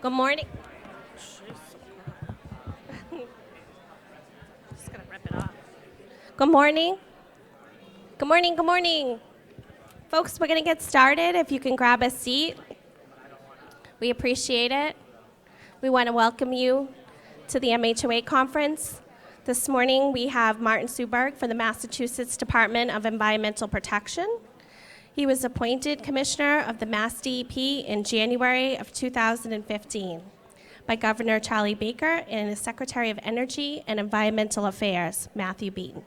Good morning. Just gonna rip it off. Good morning. Good morning. Good morning. Folks, we're gonna get started. If you can grab a seat, we appreciate it. We want to welcome you to the MHOA conference. This morning we have Martin Suuberg for the Massachusetts Department of Environmental Protection. He was appointed Commissioner of the MassDEP in January of 2015 by Governor Charlie Baker and his Secretary of Energy and Environmental Affairs, Matthew Beaton.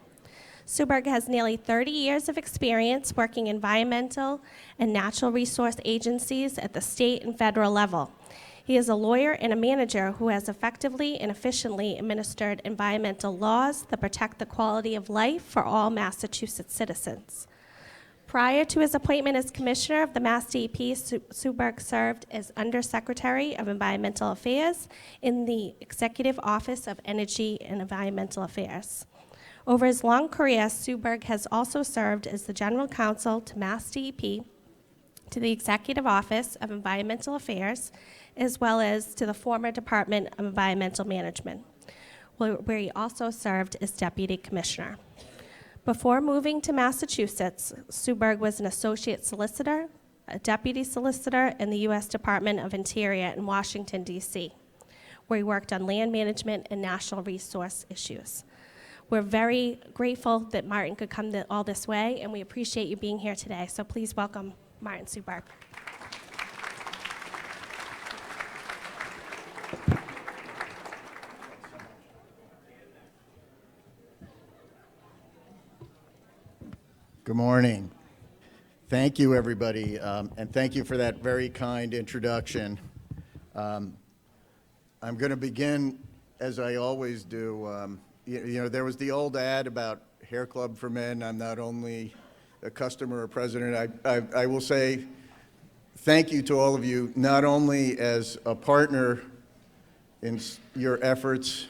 Suuberg has nearly 30 years of experience working environmental and natural resource agencies at the state and federal level. He is a lawyer and a manager who has effectively and efficiently administered environmental laws that protect the quality of life for all Massachusetts citizens. Prior to his appointment as Commissioner of the MassDEP, Suuberg served as Undersecretary of Environmental Affairs in the Executive Office of Energy and Environmental Affairs. Over his long career, Suuberg has also served as the General Counsel to MassDEP, to the Executive Office of Environmental Affairs, as well as to the former Department of Environmental Management, where he also served as Deputy Commissioner. Before moving to Massachusetts, Suuberg was an associate solicitor, a deputy solicitor in the U.S. Department of Interior in Washington, D.C., where he worked on land management and national resource issues. We're very grateful that Martin could come all this way, and we appreciate you being here today. So please welcome Martin Suuberg. Good morning. Thank you, everybody, and thank you for that very kind introduction. I'm going to begin, as I always do. There was the old ad about Hair Club for Men. I'm not only a customer or president. I will say thank you to all of you, not only as a partner in your efforts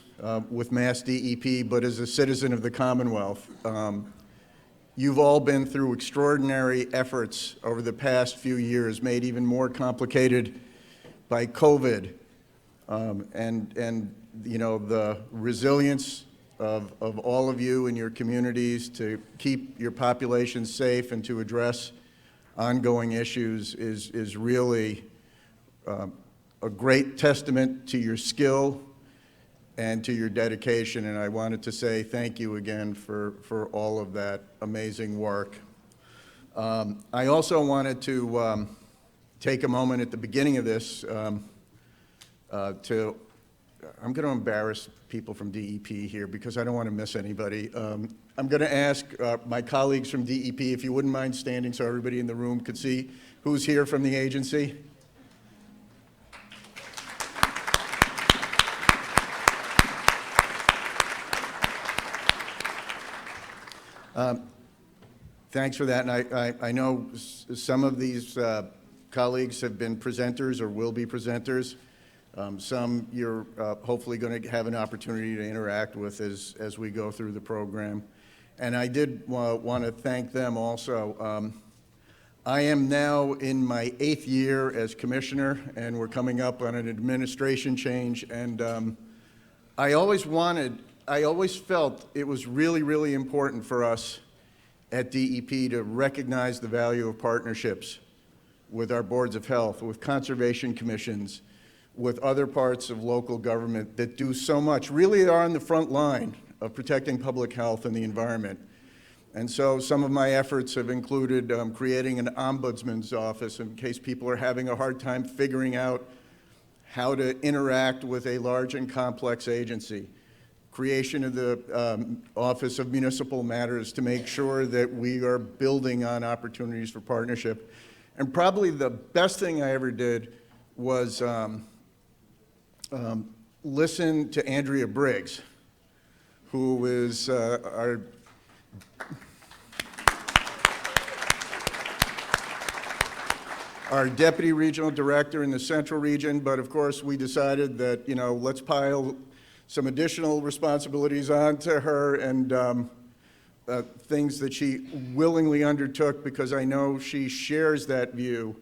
with MassDEP, but as a citizen of the Commonwealth. You've all been through extraordinary efforts over the past few years, made even more complicated by COVID, and the resilience of all of you and your communities to keep your population safe and to address ongoing issues is really a great testament to your skill and to your dedication, and I wanted to say thank you again for all of that amazing work. I also wanted to take a moment at the beginning of this I'm going to embarrass people from DEP here because I don't want to miss anybody. I'm going to ask my colleagues from DEP if you wouldn't mind standing so everybody in the room could see who's here from the agency. Thanks for that, and I know some of these colleagues have been presenters or will be presenters. Some you're hopefully going to have an opportunity to interact with as we go through the program. And I did want to thank them also. I am now in my 8th year as commissioner, and we're coming up on an administration change, and I always felt it was really, really important for us at DEP to recognize the value of partnerships with our boards of health, with conservation commissions, with other parts of local government that do so much, really are on the front line of protecting public health and the environment. And so some of my efforts have included creating an ombudsman's office in case people are having a hard time figuring out how to interact with a large and complex agency. Creation of the Office of Municipal Matters to make sure that we are building on opportunities for partnership. And probably the best thing I ever did was listen to Andrea Briggs, who is our Deputy Regional Director in the Central Region, but of course we decided that, let's pile some additional responsibilities onto her and things that she willingly undertook because I know she shares that view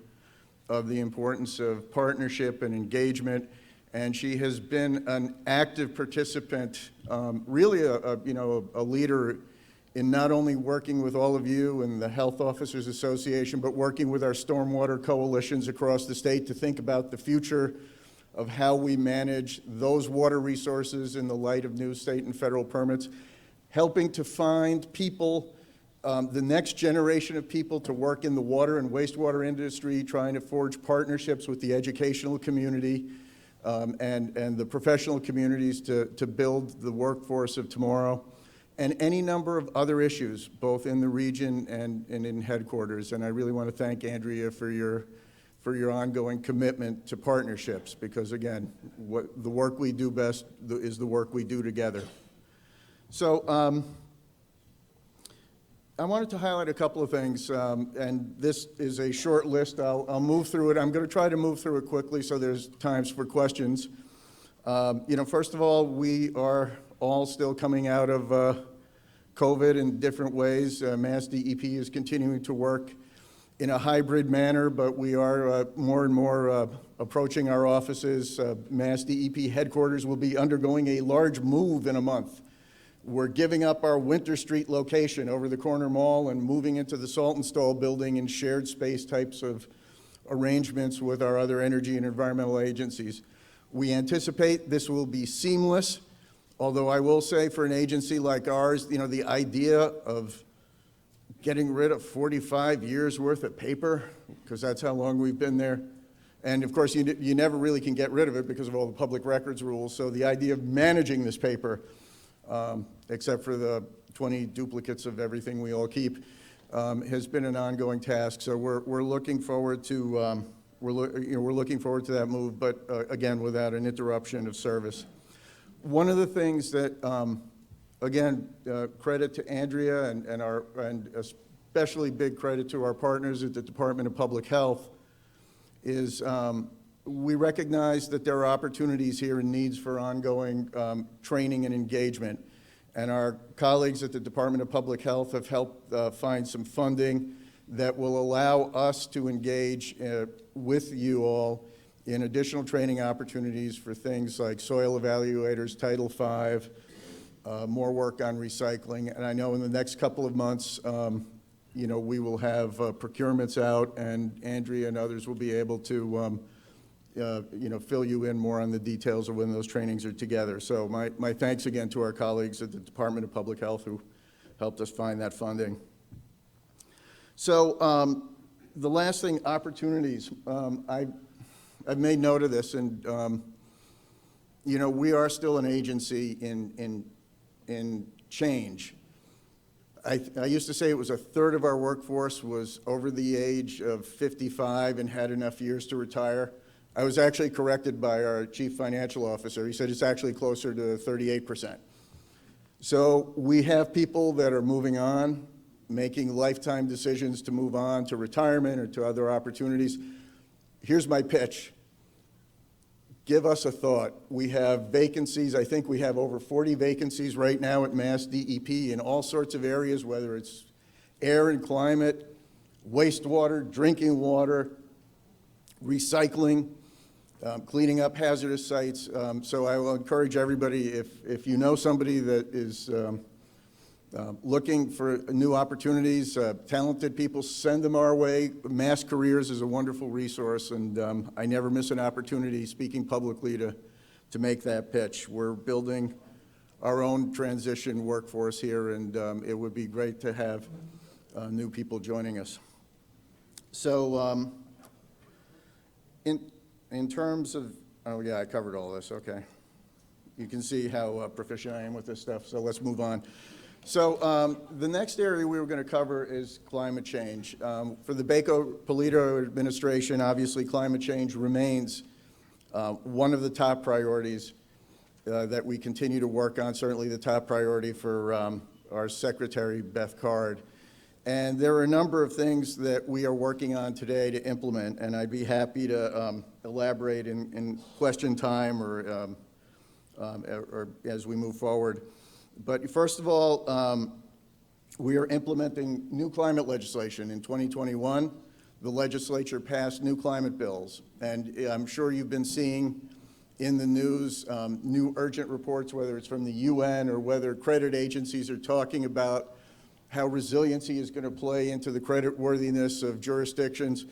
of the importance of partnership and engagement, and she has been an active participant, really a leader in not only working with all of you and the Health Officers Association, but working with our stormwater coalitions across the state to think about the future of how we manage those water resources in the light of new state and federal permits, helping to find people, the next generation of people to work in the water and wastewater industry, trying to forge partnerships with the educational community and the professional communities to build the workforce of tomorrow, and any number of other issues, both in the region and in headquarters. And I really want to thank Andrea for your ongoing commitment to partnerships, because again, the work we do best is the work we do together. So I wanted to highlight a couple of things, and this is a short list. I'll move through it. I'm going to try to move through it quickly so there's times for questions. First of all, we are all still coming out of COVID in different ways. MassDEP is continuing to work in a hybrid manner, but we are more and more approaching our offices. MassDEP headquarters will be undergoing a large move in a month. We're giving up our Winter Street location over the corner mall and moving into the Salt and Stall building in shared space types of arrangements with our other energy and environmental agencies. We anticipate this will be seamless, although I will say for an agency like ours, the idea of getting rid of 45 years worth of paper, because that's how long we've been there. And of course, you never really can get rid of it because of all the public records rules. So the idea of managing this paper, except for the 20 duplicates of everything we all keep, has been an ongoing task. So we're looking forward to we're looking forward to that move, but again, without an interruption of service. One of the things that, again, credit to Andrea and especially big credit to our partners at the Department of Public Health, is we recognize that there are opportunities here and needs for ongoing training and engagement. And our colleagues at the Department of Public Health have helped find some funding that will allow us to engage with you all in additional training opportunities for things like soil evaluators, Title V, more work on recycling. And I know in the next couple of months, we will have procurements out, and Andrea and others will be able to fill you in more on the details of when those trainings are together. So my thanks again to our colleagues at the Department of Public Health who helped us find that funding. So the last thing, opportunities. I've made note of this, and we are still an agency in change. I used to say it was a third of our workforce was over the age of 55 and had enough years to retire. I was actually corrected by our chief financial officer. He said it's actually closer to 38%. So we have people that are moving on, making lifetime decisions to move on to retirement or to other opportunities. Here's my pitch. Give us a thought. We have vacancies. I think we have over 40 vacancies right now at MassDEP in all sorts of areas, whether it's air and climate, wastewater, drinking water, recycling, cleaning up hazardous sites. So I will encourage everybody, if you know somebody that is looking for new opportunities, talented people, send them our way. Mass Careers is a wonderful resource, and I never miss an opportunity speaking publicly to make that pitch. We're building our own transition workforce here, and it would be great to have new people joining us. So in terms of, oh yeah, I covered all this, okay. You can see how proficient I am with this stuff, so let's move on. So the next area we were going to cover is climate change. For the Baker-Polito administration, obviously climate change remains one of the top priorities that we continue to work on, certainly the top priority for our Secretary, Beth Card. And there are a number of things that we are working on today to implement, and I'd be happy to elaborate in question time or as we move forward. But first of all, we are implementing new climate legislation in 2021 the legislature passed new climate bills. And I'm sure you've been seeing in the news new urgent reports, whether it's from the UN or whether credit agencies are talking about how resiliency is going to play into the creditworthiness of jurisdictions.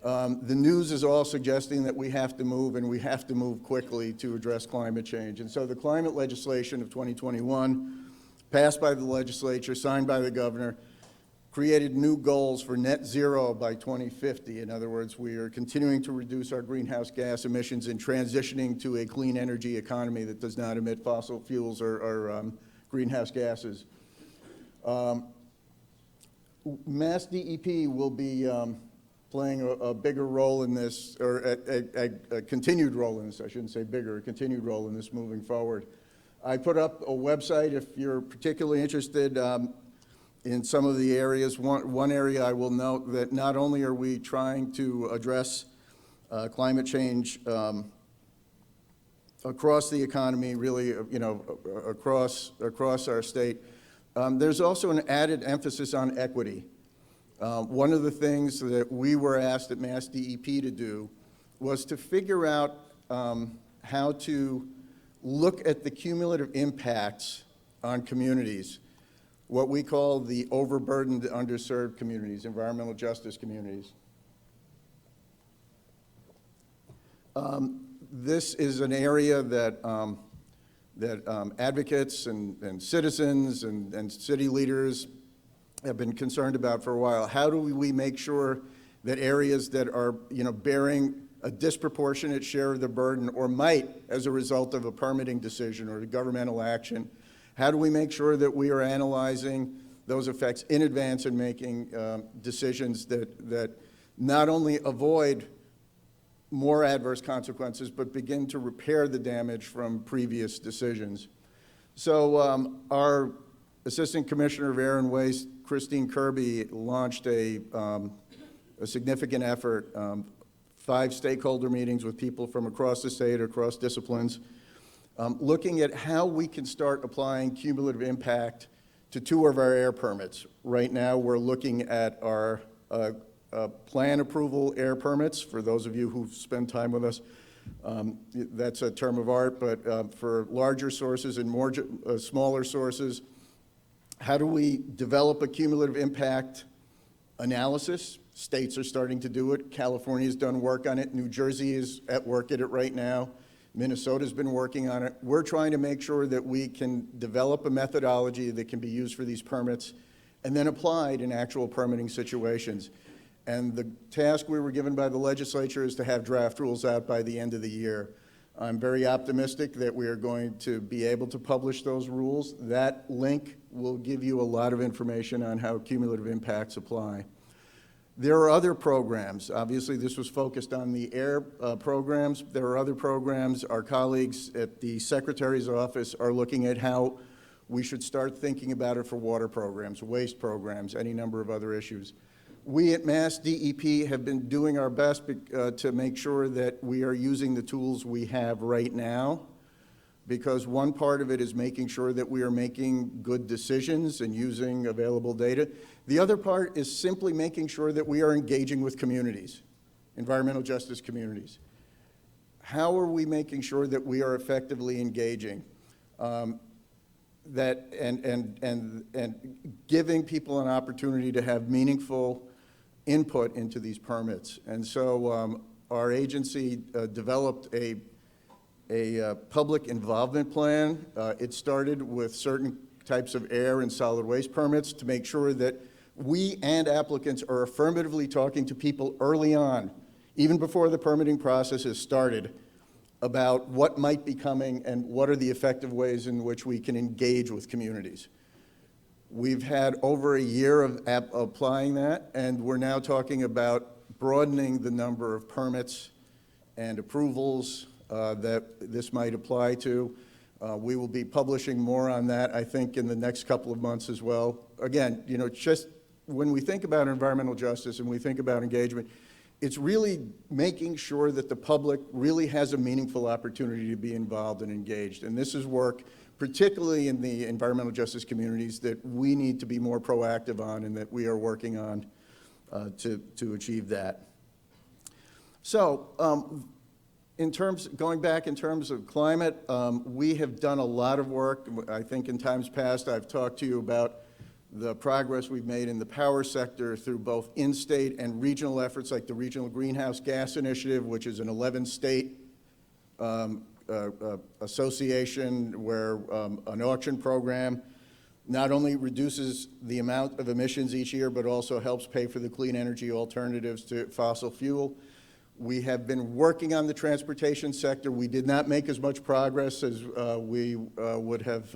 The news is all suggesting that we have to move, and we have to move quickly to address climate change. And so the climate legislation of 2021, passed by the legislature, signed by the governor, created new goals for net zero by 2050. In other words, we are continuing to reduce our greenhouse gas emissions and transitioning to a clean energy economy that does not emit fossil fuels or greenhouse gases. MassDEP will be playing a bigger role in this, or a continued role in this, I shouldn't say bigger, a continued role in this moving forward. I put up a website if you're particularly interested in some of the areas. One area I will note that not only are we trying to address climate change across the economy, really, across our state, there's also an added emphasis on equity. One of the things that we were asked at MassDEP to do was to figure out how to look at the cumulative impacts on communities, what we call the overburdened, underserved communities, environmental justice communities. This is an area that advocates and citizens and city leaders have been concerned about for a while. How do we make sure that areas that are bearing a disproportionate share of the burden, or might as a result of a permitting decision or a governmental action, how do we make sure that we are analyzing those effects in advance and making decisions that not only avoid more adverse consequences, but begin to repair the damage from previous decisions? So our Assistant Commissioner of Air and Waste, Christine Kirby, launched a significant effort, 5 stakeholder meetings with people from across the state, across disciplines, looking at how we can start applying cumulative impact to 2 of our air permits. Right now, we're looking at our plan approval air permits. For those of you who spend time with us, that's a term of art, but for larger sources and more smaller sources, how do we develop a cumulative impact analysis? States are starting to do it. California's done work on it. New Jersey is at work at it right now. Minnesota's been working on it. We're trying to make sure that we can develop a methodology that can be used for these permits and then applied in actual permitting situations. And the task we were given by the legislature is to have draft rules out by the end of the year. I'm very optimistic that we are going to be able to publish those rules. That link will give you a lot of information on how cumulative impacts apply. There are other programs. Obviously, this was focused on the air programs. There are other programs. Our colleagues at the Secretary's office are looking at how we should start thinking about it for water programs, waste programs, any number of other issues. We at MassDEP have been doing our best to make sure that we are using the tools we have right now, because one part of it is making sure that we are making good decisions and using available data. The other part is simply making sure that we are engaging with communities, environmental justice communities. How are we making sure that we are effectively engaging? And giving people an opportunity to have meaningful input into these permits. And so our agency developed a public involvement plan. It started with certain types of air and solid waste permits to make sure that we and applicants are affirmatively talking to people early on, even before the permitting process has started, about what might be coming and what are the effective ways in which we can engage with communities. We've had over a year of applying that, and we're now talking about broadening the number of permits and approvals that this might apply to. We will be publishing more on that, I think, in the next couple of months as well. Again, just when we think about environmental justice and we think about engagement, it's really making sure that the public really has a meaningful opportunity to be involved and engaged. And this is work, particularly in the environmental justice communities, that we need to be more proactive on and that we are working on. to achieve that. So, going back in terms of climate, we have done a lot of work. I think in times past I've talked to you about the progress we've made in the power sector through both in-state and regional efforts like the Regional Greenhouse Gas Initiative, which is an 11-state association where an auction program not only reduces the amount of emissions each year, but also helps pay for the clean energy alternatives to fossil fuel. We have been working on the transportation sector. We did not make as much progress as we would have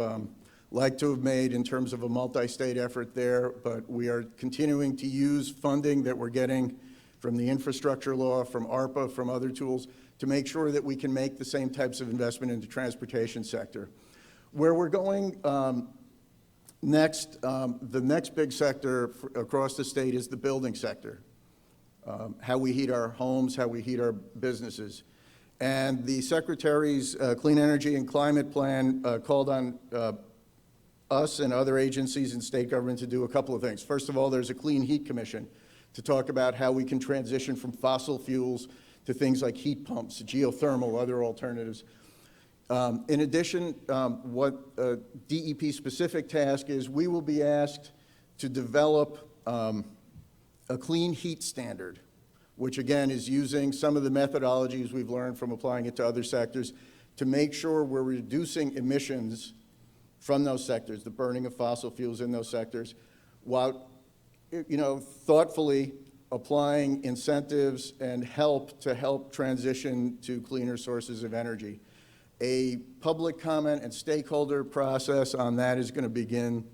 liked to have made in terms of a multi-state effort there, but we are continuing to use funding that we're getting from the infrastructure law, from ARPA, from other tools, to make sure that we can make the same types of investment in the transportation sector. Where we're going next, the next big sector across the state is the building sector. How we heat our homes, how we heat our businesses. And the Secretary's Clean Energy and Climate Plan called on us and other agencies and state government to do a couple of things. First of all, there's a Clean Heat Commission to talk about how we can transition from fossil fuels to things like heat pumps, geothermal, other alternatives. In addition, what a DEP-specific task is, we will be asked to develop a clean heat standard, which again is using some of the methodologies we've learned from applying it to other sectors to make sure we're reducing emissions from those sectors, the burning of fossil fuels in those sectors, while thoughtfully applying incentives and help transition to cleaner sources of energy. A public comment and stakeholder process on that is going to begin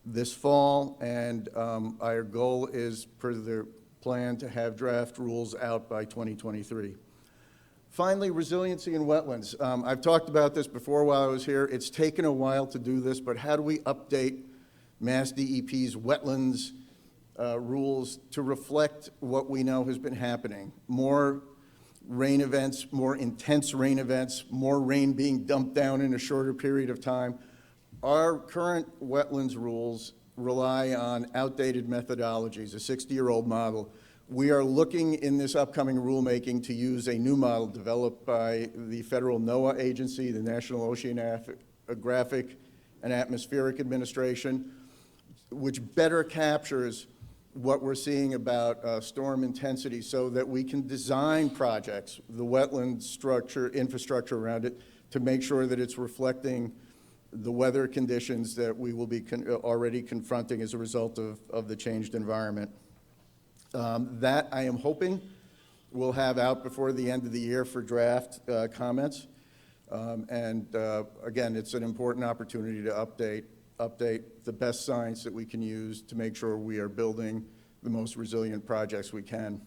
this fall, and our goal is, per the plan, to have draft rules out by 2023. Finally, resiliency in wetlands. I've talked about this before while I was here. It's taken a while to do this, but how do we update MassDEP's wetlands rules to reflect what we know has been happening? More rain events, more intense rain events, more rain being dumped down in a shorter period of time. Our current wetlands rules rely on outdated methodologies, a 60-year-old model. We are looking in this upcoming rulemaking to use a new model developed by the federal NOAA agency, the National Oceanographic and Atmospheric Administration, which better captures what we're seeing about storm intensity so that we can design projects, the wetland structure, infrastructure around it, to make sure that it's reflecting the weather conditions that we will be already confronting as a result of the changed environment. That, I am hoping, we'll have out before the end of the year for draft comments. Again, it's an important opportunity to update the best science that we can use to make sure we are building the most resilient projects we can.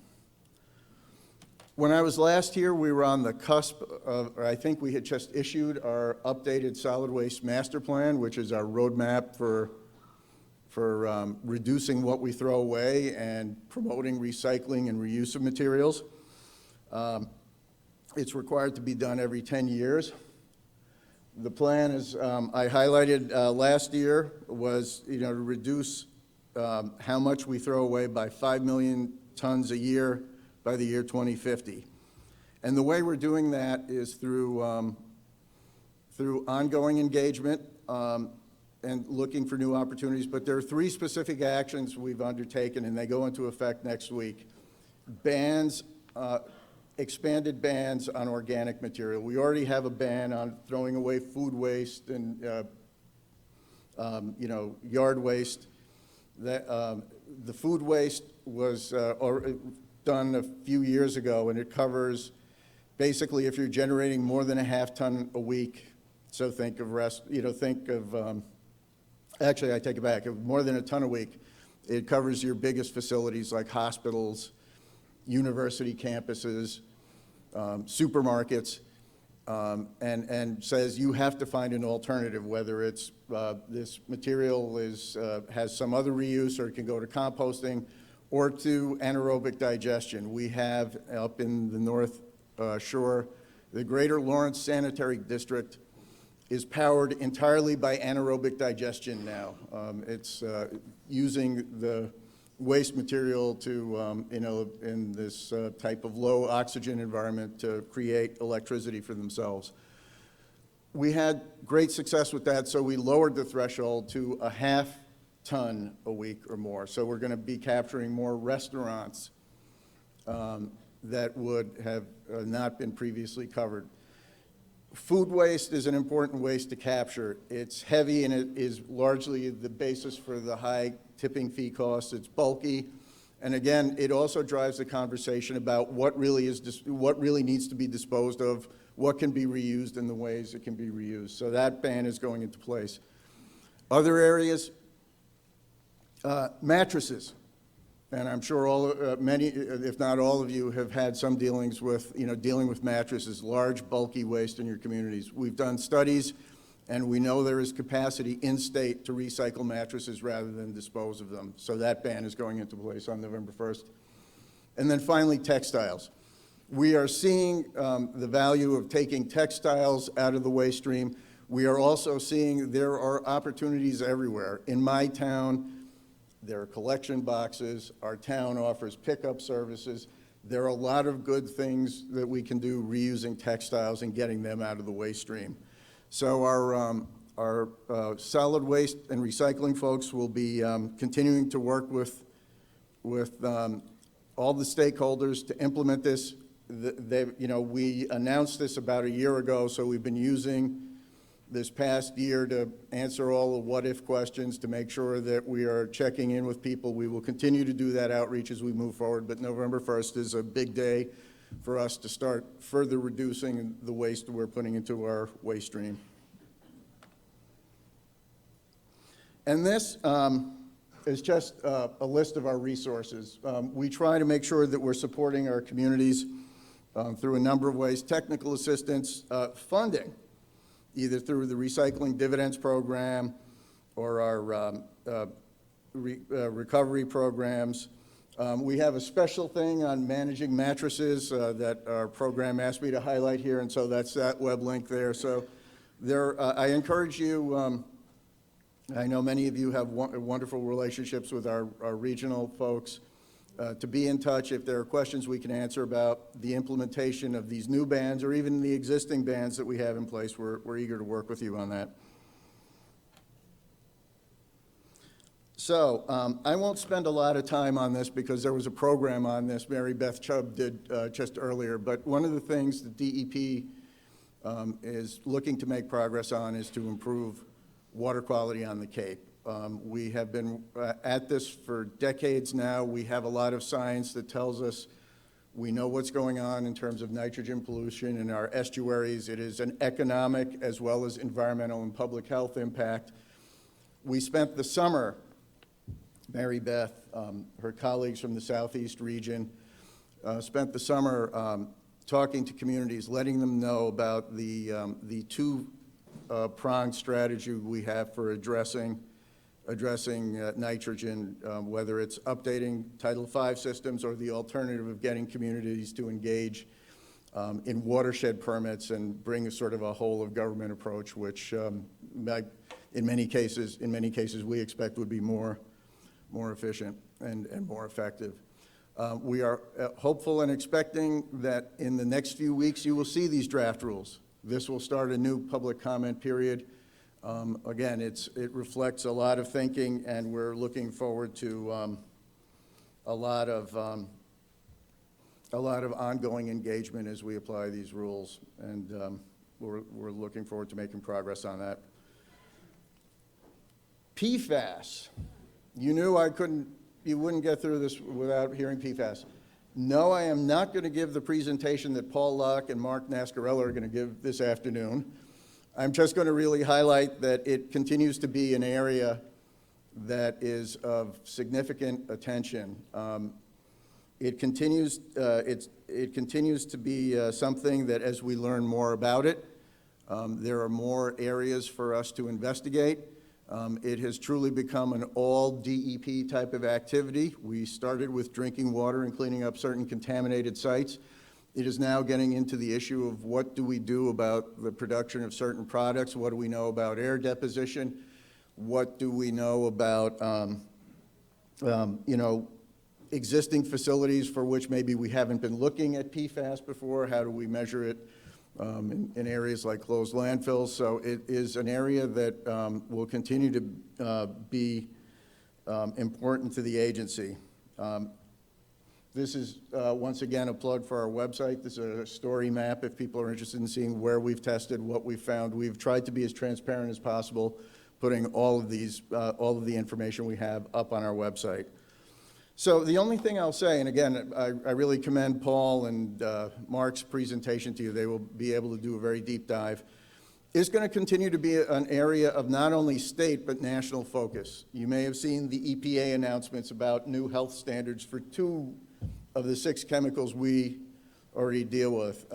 When I was last here, we were on the cusp of, or I think we had just issued our updated solid waste master plan, which is our roadmap for reducing what we throw away and promoting recycling and reuse of materials. It's required to be done every 10 years. The plan, as I highlighted last year, was to reduce how much we throw away by 5 million tons a year by the year 2050. And the way we're doing that is through ongoing engagement and looking for new opportunities. But there are 3 specific actions we've undertaken, and they go into effect next week. Bans, expanded bans on organic material. We already have a ban on throwing away food waste and yard waste. The food waste was done a few years ago, and it covers basically if you're generating more than a half ton a week. So think of actually I take it back, more than a ton a week. It covers your biggest facilities like hospitals, university campuses, supermarkets, and says you have to find an alternative, whether it's this material has some other reuse, or it can go to composting, or to anaerobic digestion. We have up in the North Shore, the Greater Lawrence Sanitary District is powered entirely by anaerobic digestion now. It's using the waste material to, in this type of low oxygen environment to create electricity for themselves. We had great success with that, so we lowered the threshold to a half ton a week or more. So we're going to be capturing more restaurants that would have not been previously covered. Food waste is an important waste to capture. It's heavy and it is largely the basis for the high tipping fee costs. It's bulky. And again, it also drives the conversation about what really needs to be disposed of, what can be reused, and the ways it can be reused. So that ban is going into place. Other areas, mattresses. And I'm sure many, if not all of you, have had some dealings with, dealing with mattresses, large, bulky waste in your communities. We've done studies, and we know there is capacity in-state to recycle mattresses rather than dispose of them. So that ban is going into place on November 1st. And then finally, textiles. We are seeing the value of taking textiles out of the waste stream. We are also seeing there are opportunities everywhere. In my town, there are collection boxes. Our town offers pickup services. There are a lot of good things that we can do reusing textiles and getting them out of the waste stream. So our solid waste and recycling folks will be continuing to work with all the stakeholders to implement this. We announced this about a year ago, so we've been using this past year to answer all the what-if questions to make sure that we are checking in with people. We will continue to do that outreach as we move forward, but November 1st is a big day for us to start further reducing the waste we're putting into our waste stream. And this is just a list of our resources. We try to make sure that we're supporting our communities through a number of ways: technical assistance, funding, either through the Recycling Dividends Program or our recovery programs. We have a special thing on managing mattresses that our program asked me to highlight here, and so that's that web link there. So I encourage you, I know many of you have wonderful relationships with our regional folks, to be in touch if there are questions we can answer about the implementation of these new bans or even the existing bans that we have in place. We're eager to work with you on that. So I won't spend a lot of time on this because there was a program on this Mary Beth Chubb did just earlier, but one of the things the DEP is looking to make progress on is to improve water quality on the Cape. We have been at this for decades now. We have a lot of science that tells us we know what's going on in terms of nitrogen pollution in our estuaries. It is an economic as well as environmental and public health impact. We spent the summer, Mary Beth, her colleagues from the Southeast region, spent the summer talking to communities, letting them know about the two-pronged strategy we have for addressing nitrogen, whether it's updating Title V systems or the alternative of getting communities to engage in watershed permits and bring a sort of a whole of government approach, which in many cases we expect would be more efficient and more effective. We are hopeful and expecting that in the next few weeks you will see these draft rules. This will start a new public comment period. Again, it reflects a lot of thinking, and we're looking forward to a lot of ongoing engagement as we apply these rules, and we're looking forward to making progress on that. PFAS. You knew you wouldn't get through this without hearing PFAS. No, I am not going to give the presentation that Paul Locke and Mark Nascarella are going to give this afternoon. I'm just going to really highlight that it continues to be an area that is of significant attention. It continues to be something that, as we learn more about it, there are more areas for us to investigate. It has truly become an all DEP type of activity. We started with drinking water and cleaning up certain contaminated sites. It is now getting into the issue of what do we do about the production of certain products? What do we know about air deposition? What do we know about you know, existing facilities for which maybe we haven't been looking at PFAS before. How do we measure it in areas like closed landfills? So it is an area that will continue to be important to the agency. This is, once again, a plug for our website. This is a story map if people are interested in seeing where we've tested, what we've found. We've tried to be as transparent as possible, putting all of the information we have up on our website. So the only thing I'll say, and again, I really commend Paul and Mark's presentation to you. They will be able to do a very deep dive. It's going to continue to be an area of not only state but national focus. You may have seen the EPA announcements about new health standards for 2 of the 6 chemicals we already deal with.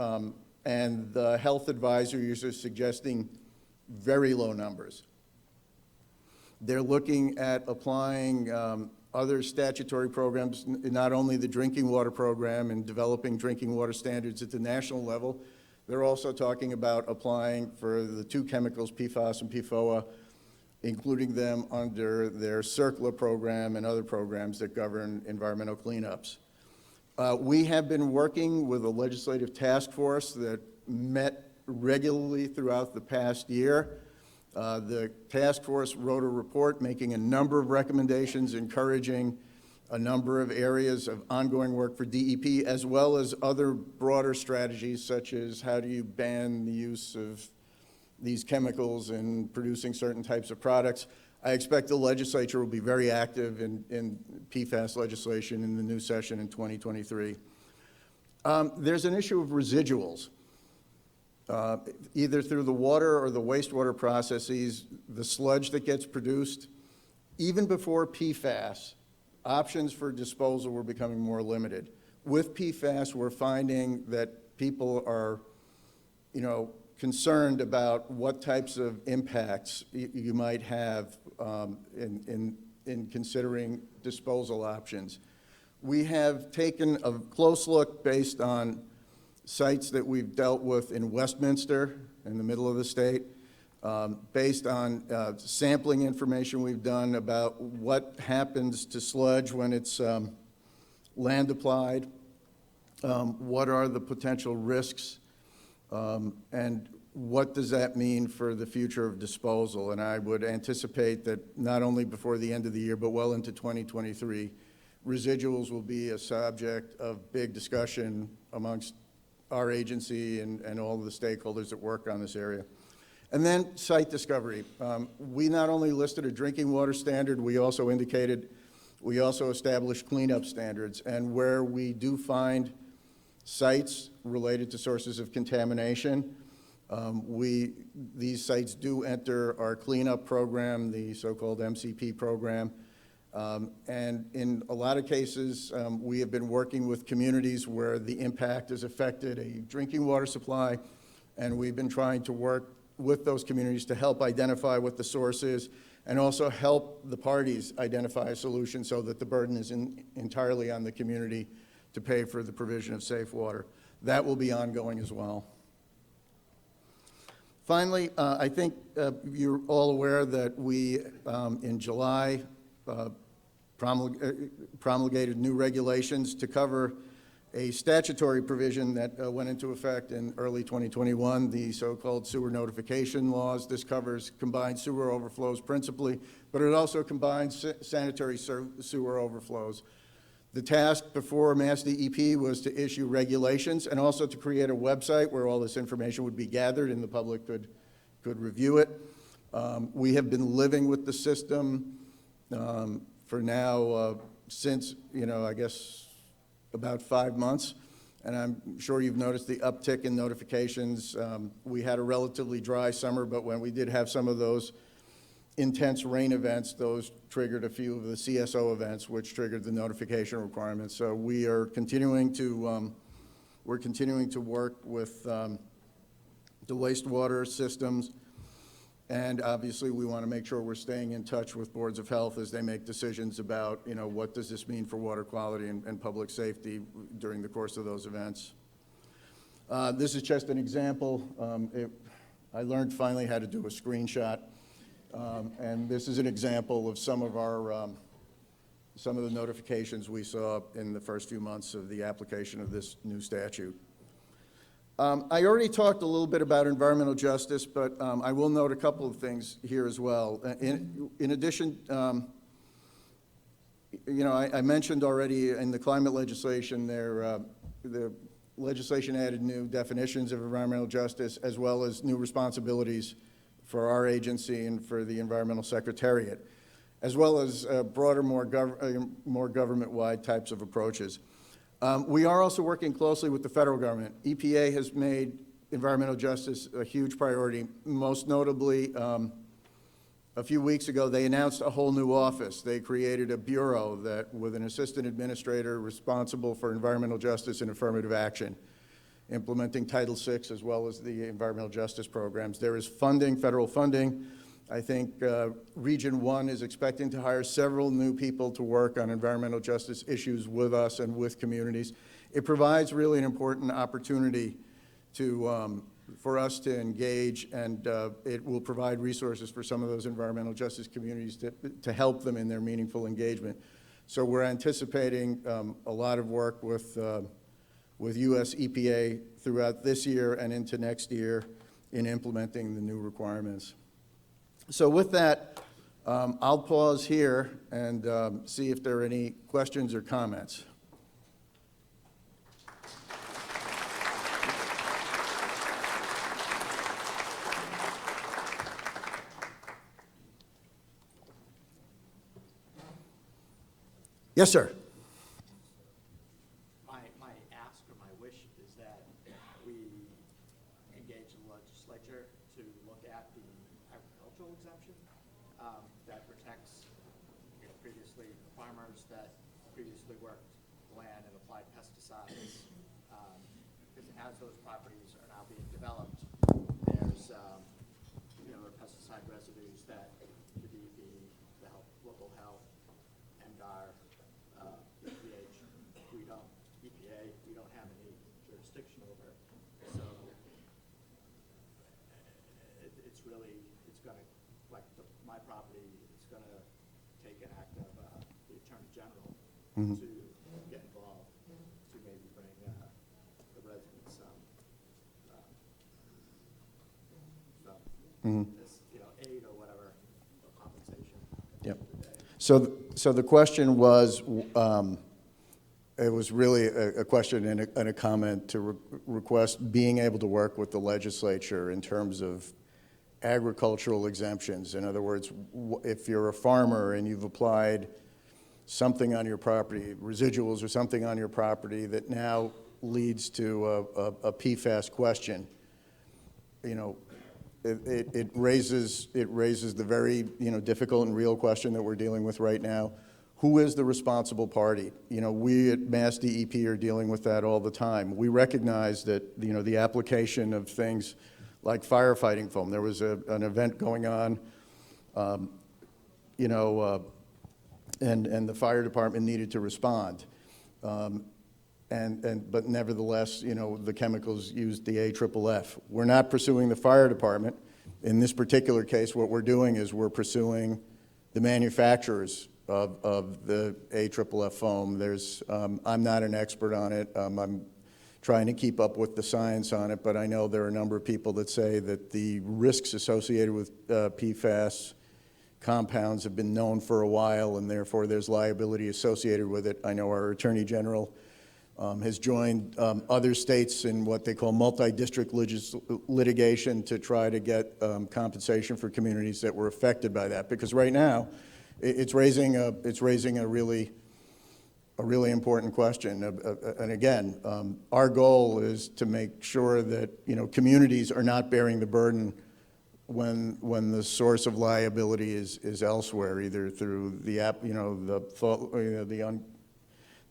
And the health advisories are suggesting very low numbers. They're looking at applying other statutory programs, not only the drinking water program and developing drinking water standards at the national level. They're also talking about applying for the 2 chemicals, PFAS and PFOA, including them under their CERCLA program and other programs that govern environmental cleanups. We have been working with a legislative task force that met regularly throughout the past year. The task force wrote a report making a number of recommendations, encouraging a number of areas of ongoing work for DEP, as well as other broader strategies, such as how do you ban the use of these chemicals in producing certain types of products. I expect the legislature will be very active in PFAS legislation in the new session in 2023. There's an issue of residuals. Either through the water or the wastewater processes, the sludge that gets produced, even before PFAS, options for disposal were becoming more limited. With PFAS, we're finding that people are, you know, concerned about what types of impacts you might have in considering disposal options. We have taken a close look based on sites that we've dealt with in Westminster, in the middle of the state, based on sampling information we've done about what happens to sludge when it's land applied, what are the potential risks, and what does that mean for the future of disposal. And I would anticipate that not only before the end of the year, but well into 2023, residuals will be a subject of big discussion amongst our agency and all of the stakeholders that work on this area. And then site discovery. We not only listed a drinking water standard, we also established cleanup standards. And where we do find sites related to sources of contamination, these sites do enter our cleanup program, the so-called MCP program. And in a lot of cases, we have been working with communities where the impact has affected a drinking water supply, and we've been trying to work with those communities to help identify what the source is and also help the parties identify a solution so that the burden is entirely on the community to pay for the provision of safe water. That will be ongoing as well. Finally, I think you're all aware that we, in July, promulgated new regulations to cover a statutory provision that went into effect in early 2021, the so-called sewer notification laws. This covers combined sewer overflows principally, but it also combines sanitary sewer overflows. The task before MassDEP was to issue regulations and also to create a website where all this information would be gathered and the public could review it. We have been living with the system for now since, I guess, about 5 months, and I'm sure you've noticed the uptick in notifications. We had a relatively dry summer, but when we did have some of those intense rain events, those triggered a few of the CSO events, which triggered the notification requirements. So we are continuing to work with the wastewater systems. And obviously, we want to make sure we're staying in touch with boards of health as they make decisions about, what does this mean for water quality and public safety during the course of those events. This is just an example. I learned finally how to do a screenshot. And this is an example of some of our some of the notifications we saw in the first few months of the application of this new statute. I already talked a little bit about environmental justice, but I will note a couple of things here as well. In addition, I mentioned already in the climate legislation, the legislation added new definitions of environmental justice as well as new responsibilities for our agency and for the Environmental Secretariat, as well as broader, more government-wide types of approaches. We are also working closely with the federal government. EPA has made environmental justice a huge priority. Most notably, a few weeks ago, they announced a whole new office. They created a bureau with an assistant administrator responsible for environmental justice and affirmative action, implementing Title VI as well as the environmental justice programs. There is funding, federal funding. I think Region 1 is expecting to hire several new people to work on environmental justice issues with us and with communities. It provides really an important opportunity for us to engage, and it will provide resources for some of those environmental justice communities to help them in their meaningful engagement. So we're anticipating a lot of work with US EPA throughout this year and into next year in implementing the new requirements. So with that, I'll pause here and see if there are any questions or comments. Yes, sir. My ask or my wish is that we engage the legislature to look at the agricultural exemption that protects previously farmers that previously worked land and applied pesticides. Because as those properties are now being developed, there's pesticide residues that the DEP, the local health, MDR, EPA, we don't have any jurisdiction over. So it's going to, like my property, it's going to take an act of the Attorney General to get involved, to maybe bring the residents some aid or whatever, or compensation. Yep. So the question was, it was really a question and a comment to request being able to work with the legislature in terms of agricultural exemptions. In other words, if you're a farmer and you've applied something on your property, residuals or something on your property that now leads to a PFAS question, it raises the very difficult and real question that we're dealing with right now. Who is the responsible party? We at MassDEP are dealing with that all the time. We recognize that the application of things like firefighting foam. There was an event going on, and the fire department needed to respond, but nevertheless, the chemicals used the AFFF. We're not pursuing the fire department. In this particular case, what we're doing is we're pursuing the manufacturers of the AFFF foam. I'm not an expert on it. I'm trying to keep up with the science on it, but I know there are a number of people that say that the risks associated with PFAS compounds have been known for a while, and therefore there's liability associated with it. I know our Attorney General has joined other states in what they call multi-district litigation to try to get compensation for communities that were affected by that. Because right now, it's raising a really important question. And again, our goal is to make sure that communities are not bearing the burden when the source of liability is elsewhere, either through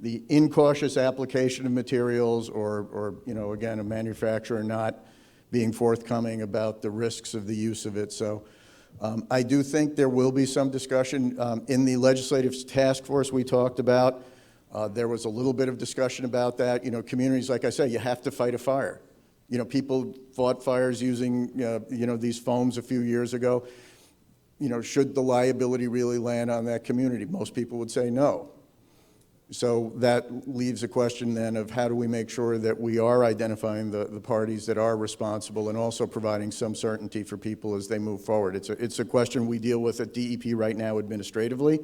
the incautious application of materials or again, a manufacturer not being forthcoming about the risks of the use of it. So I do think there will be some discussion. In the legislative task force we talked about, there was a little bit of discussion about that. Communities, like I said, you have to fight a fire. People fought fires using, these foams a few years ago. Should the liability really land on that community? Most people would say no. So that leaves a question then of how do we make sure that we are identifying the parties that are responsible and also providing some certainty for people as they move forward. It's a question we deal with at DEP right now administratively,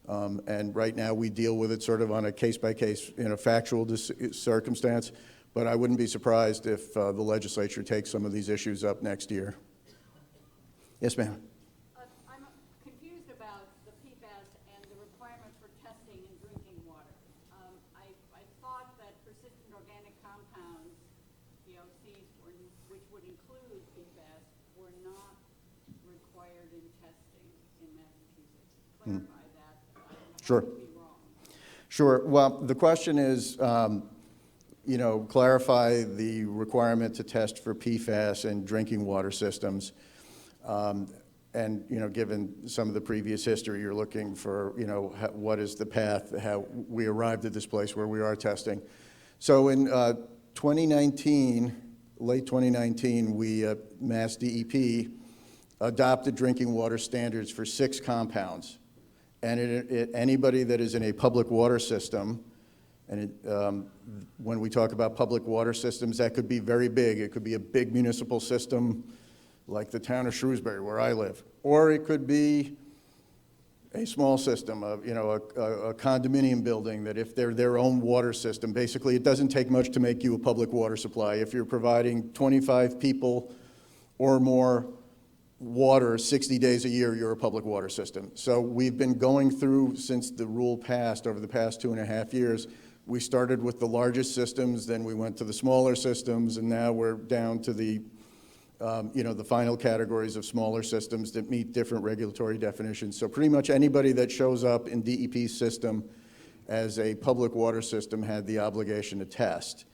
and right now we deal with it sort of on a case-by-case, factual circumstance, but I wouldn't be surprised if the legislature takes some of these issues up next year. Yes, ma'am. I'm confused about the PFAS and the requirement for testing in drinking water. I thought that persistent organic compounds, POCs, which would include PFAS, were not required in testing in Massachusetts. Clarify that. Sure. I could be wrong. Sure. Well, the question is, clarify the requirement to test for PFAS in drinking water systems. And, given some of the previous history, you're looking for, what is the path, how we arrived at this place where we are testing. So in 2019, late 2019, we, MassDEP, adopted drinking water standards for 6 compounds. And anybody that is in a public water system, and when we talk about public water systems, that could be very big. It could be a big municipal system like the town of Shrewsbury, where I live. Or it could be a small system of, a condominium building that if they're their own water system, basically it doesn't take much to make you a public water supply. If you're providing 25 people or more water 60 days a year, you're a public water system. So we've been going through, since the rule passed over the past 2.5 years, we started with the largest systems, then we went to the smaller systems, and now we're down to the the final categories of smaller systems that meet different regulatory definitions. So pretty much anybody that shows up in DEP's system as a public water system had the obligation to test.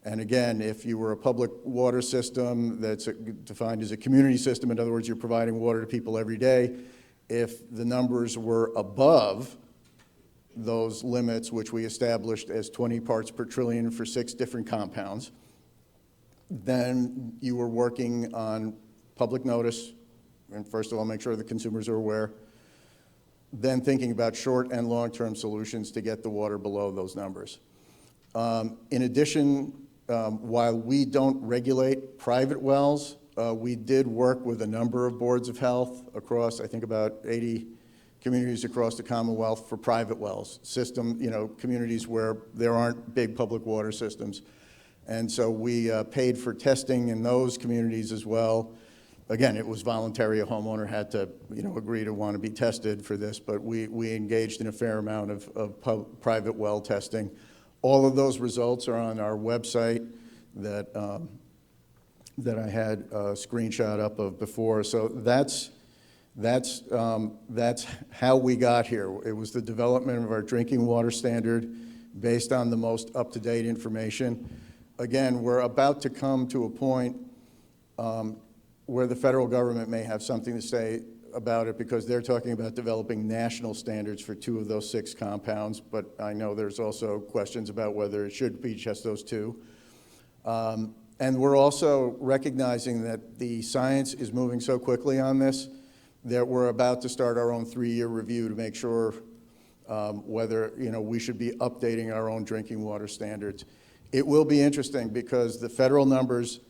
And again, if you were a public water system that's defined as a community system, in other words, you're providing water to people every day, if the numbers were above those limits, which we established as 20 parts per trillion for 6 different compounds, then you were working on public notice, and first of all, make sure the consumers are aware, then thinking about short and long-term solutions to get the water below those numbers. In addition, while we don't regulate private wells, we did work with a number of boards of health across, I think, about 80 communities across the Commonwealth for private wells, communities where there aren't big public water systems. And so we paid for testing in those communities as well. Again, it was voluntary. A homeowner had to, agree to want to be tested for this, but we engaged in a fair amount of private well testing. All of those results are on our website that I had a screenshot up of before. So that's how we got here. It was the development of our drinking water standard based on the most up-to-date information. Again, we're about to come to a point where the federal government may have something to say about it because they're talking about developing national standards for 2 of those 6 compounds, but I know there's also questions about whether it should be just those 2. And we're also recognizing that the science is moving so quickly on this that we're about to start our own 3-year review to make sure whether we should be updating our own drinking water standards. It will be interesting because the federal numbers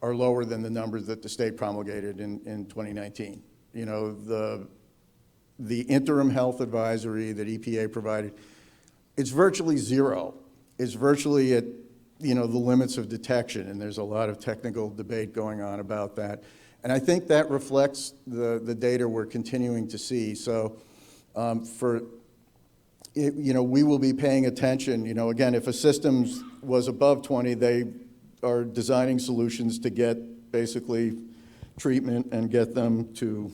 are lower than the numbers that the state promulgated in 2019. The interim health advisory that EPA provided, it's virtually 0. It's virtually at the limits of detection, and there's a lot of technical debate going on about that. And I think that reflects the data we're continuing to see. So we will be paying attention. Again, if a system was above 20, they are designing solutions to get basically treatment and get them to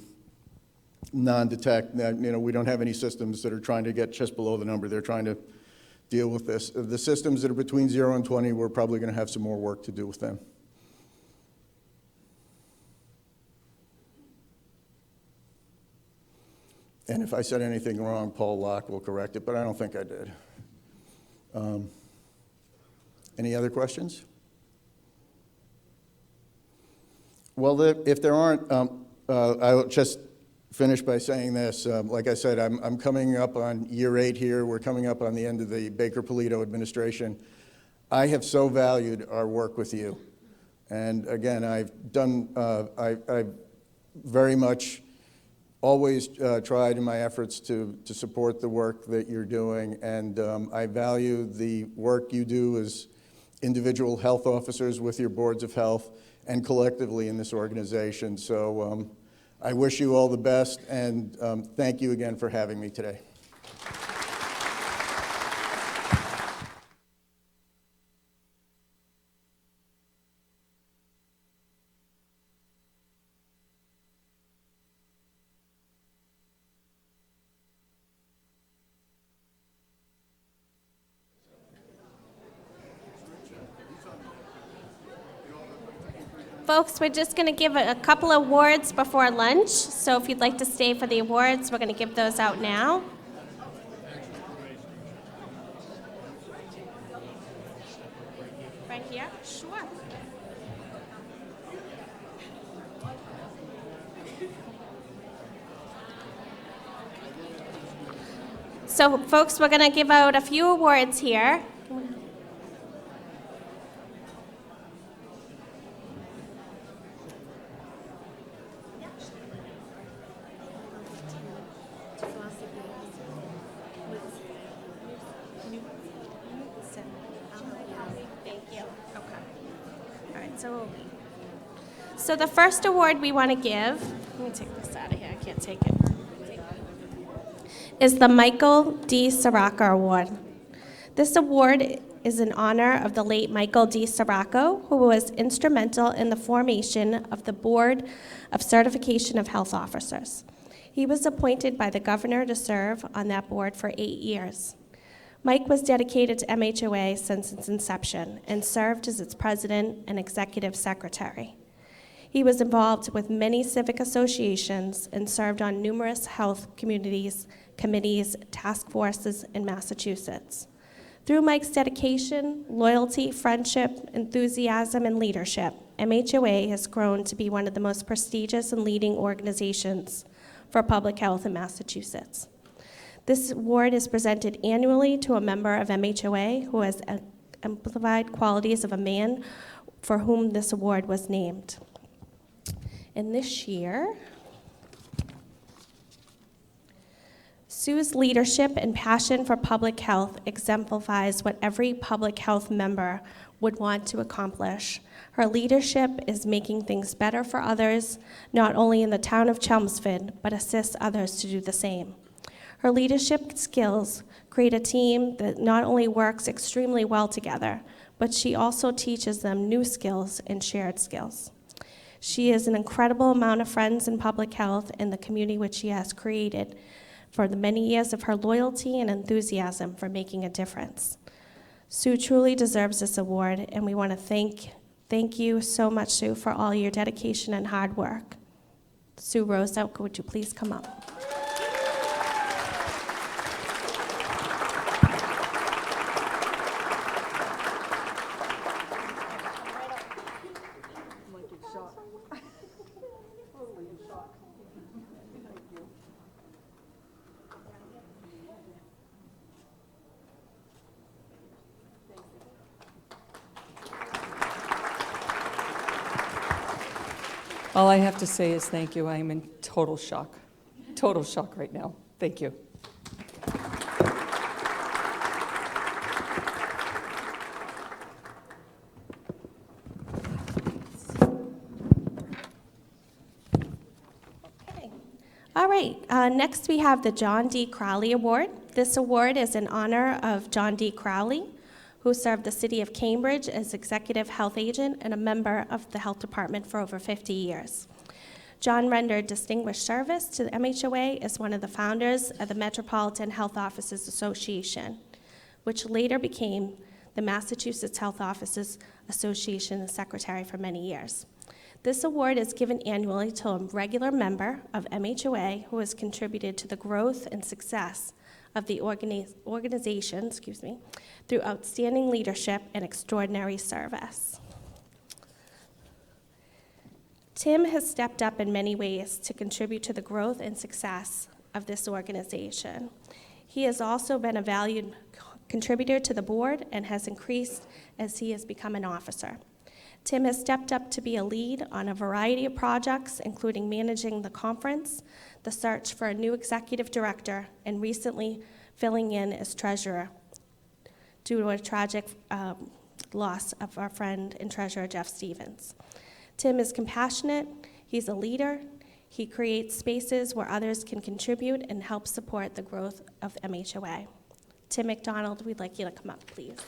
non-detect. We don't have any systems that are trying to get just below the number. They're trying to deal with this. The systems that are between 0 and 20, we're probably going to have some more work to do with them. And if I said anything wrong, Paul Locke will correct it, but I don't think I did. Any other questions? Well, if there aren't, I'll just finish by saying this. Like I said, I'm coming up on year 8 here. We're coming up on the end of the Baker-Polito administration. I have so valued our work with you. And again, I've very much always tried in my efforts to support the work that you're doing, and I value the work you do as individual health officers with your boards of health and collectively in this organization. So I wish you all the best, and thank you again for having me today. Folks, we're just going to give a couple of awards before lunch, so if you'd like to stay for the awards, we're going to give those out now. Right here? Sure. So, folks, we're going to give out a few awards here. So the first award we want to give, let me take this out of here, I can't take it, is the Michael D. Sirocco Award. This award is in honor of the late Michael D. Sirocco, who was instrumental in the formation of the Board of Certification of Health Officers. He was appointed by the governor to serve on that board for 8 years. Mike was dedicated to MHOA since its inception and served as its president and executive secretary. He was involved with many civic associations and served on numerous health communities, committees, task forces in Massachusetts. Through Mike's dedication, loyalty, friendship, enthusiasm, and leadership, MHOA has grown to be one of the most prestigious and leading organizations for public health in Massachusetts. This award is presented annually to a member of MHOA who has exemplified qualities of a man for whom this award was named. And this year, Sue's leadership and passion for public health exemplifies what every public health member would want to accomplish. Her leadership is making things better for others, not only in the town of Chelmsford, but assists others to do the same. Her leadership skills create a team that not only works extremely well together, but she also teaches them new skills and shared skills. She has an incredible amount of friends in public health in the community which she has created for the many years of her loyalty and enthusiasm for making a difference. Sue truly deserves this award, and we want to thank you so much, Sue, for all your dedication and hard work. Sue Rosa, would you please come up? All I have to say is thank you. I am in total shock right now. Thank you. Okay. All right, next we have the John D. Crowley Award. This award is in honor of John D. Crowley, who served the city of Cambridge as executive health agent and a member of the health department for over 50 years. John rendered distinguished service to the MHOA as one of the founders of the Metropolitan Health Officers Association, which later became the Massachusetts Health Officers Association secretary for many years. This award is given annually to a regular member of MHOA who has contributed to the growth and success of the organization, through outstanding leadership and extraordinary service. Tim has stepped up in many ways to contribute to the growth and success of this organization. He has also been a valued contributor to the board and has increased as he has become an officer. Tim has stepped up to be a lead on a variety of projects, including managing the conference, the search for a new executive director, and recently filling in as treasurer due to a tragic loss of our friend and treasurer, Jeff Stevens. Tim is compassionate, he's a leader, he creates spaces where others can contribute and help support the growth of MHOA. Tim McDonald, we'd like you to come up, please.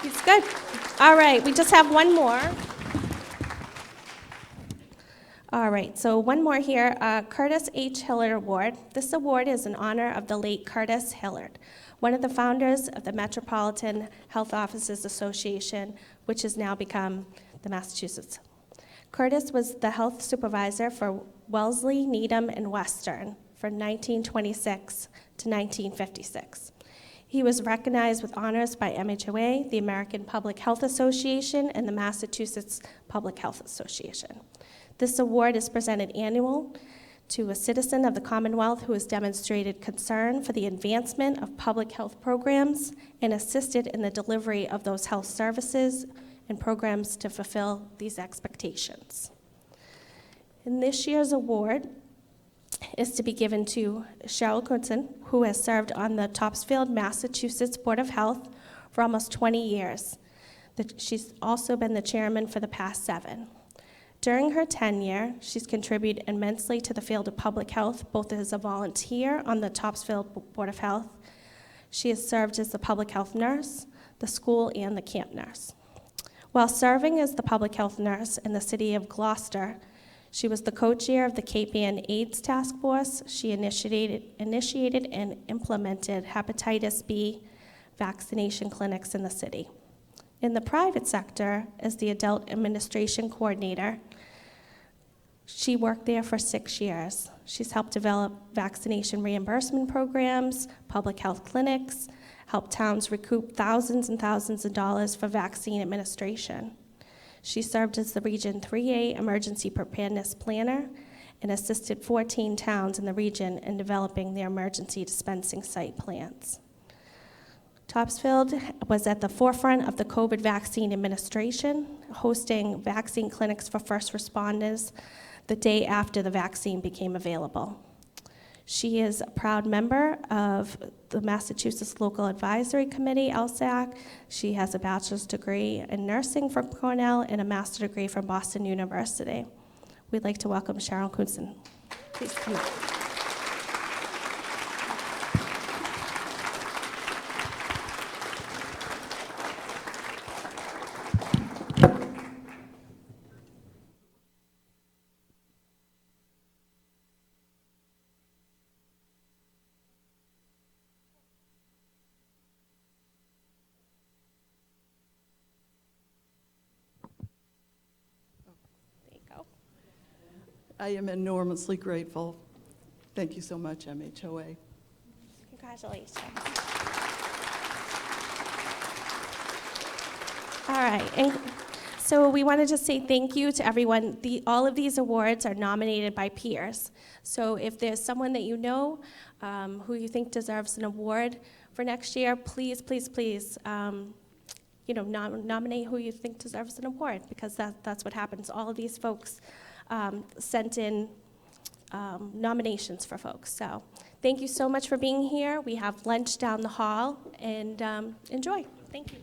He's good. All right, we just have one more. All right, so one more here, Curtis H. Hillard Award. This award is in honor of the late Curtis Hillard, one of the founders of the Metropolitan Health Officers Association, which has now become the Massachusetts. Curtis was the health supervisor for Wellesley, Needham, and Western from 1926 to 1956. He was recognized with honors by MHOA, the American Public Health Association, and the Massachusetts Public Health Association. This award is presented annual to a citizen of the Commonwealth who has demonstrated concern for the advancement of public health programs and assisted in the delivery of those health services and programs to fulfill these expectations. And this year's award is to be given to Cheryl Knudsen, who has served on the Topsfield, Massachusetts Board of Health for almost 20 years. She's also been the chairman for the past 7. During her tenure, she's contributed immensely to the field of public health, both as a volunteer on the Topsfield Board of Health. She has served as the public health nurse, the school, and the camp nurse. While serving as the public health nurse in the city of Gloucester, she was the co-chair of the Cape Ann AIDS Task Force. She initiated and implemented hepatitis B vaccination clinics in the city. In the private sector, as the adult administration coordinator, she worked there for 6 years. She's helped develop vaccination reimbursement programs, public health clinics, helped towns recoup thousands and thousands of dollars for vaccine administration. She served as the Region 3A Emergency Preparedness Planner and assisted 14 towns in the region in developing their emergency dispensing site plans. Topsfield was at the forefront of the COVID vaccine administration, hosting vaccine clinics for first responders the day after the vaccine became available. She is a proud member of the Massachusetts Local Advisory Committee, LSAC. She has a bachelor's degree in nursing from Cornell and a master's degree from Boston University. We'd like to welcome Cheryl Knudsen. Please come up. I am enormously grateful. Thank you so much, MHOA. Congratulations. All right, and so we wanted to say thank you to everyone. All of these awards are nominated by peers. So if there's someone that you know who you think deserves an award for next year, please, please, please, nominate who you think deserves an award, because that's what happens. All of these folks sent in nominations for folks. So thank you so much for being here. We have lunch down the hall, and enjoy. Thank you.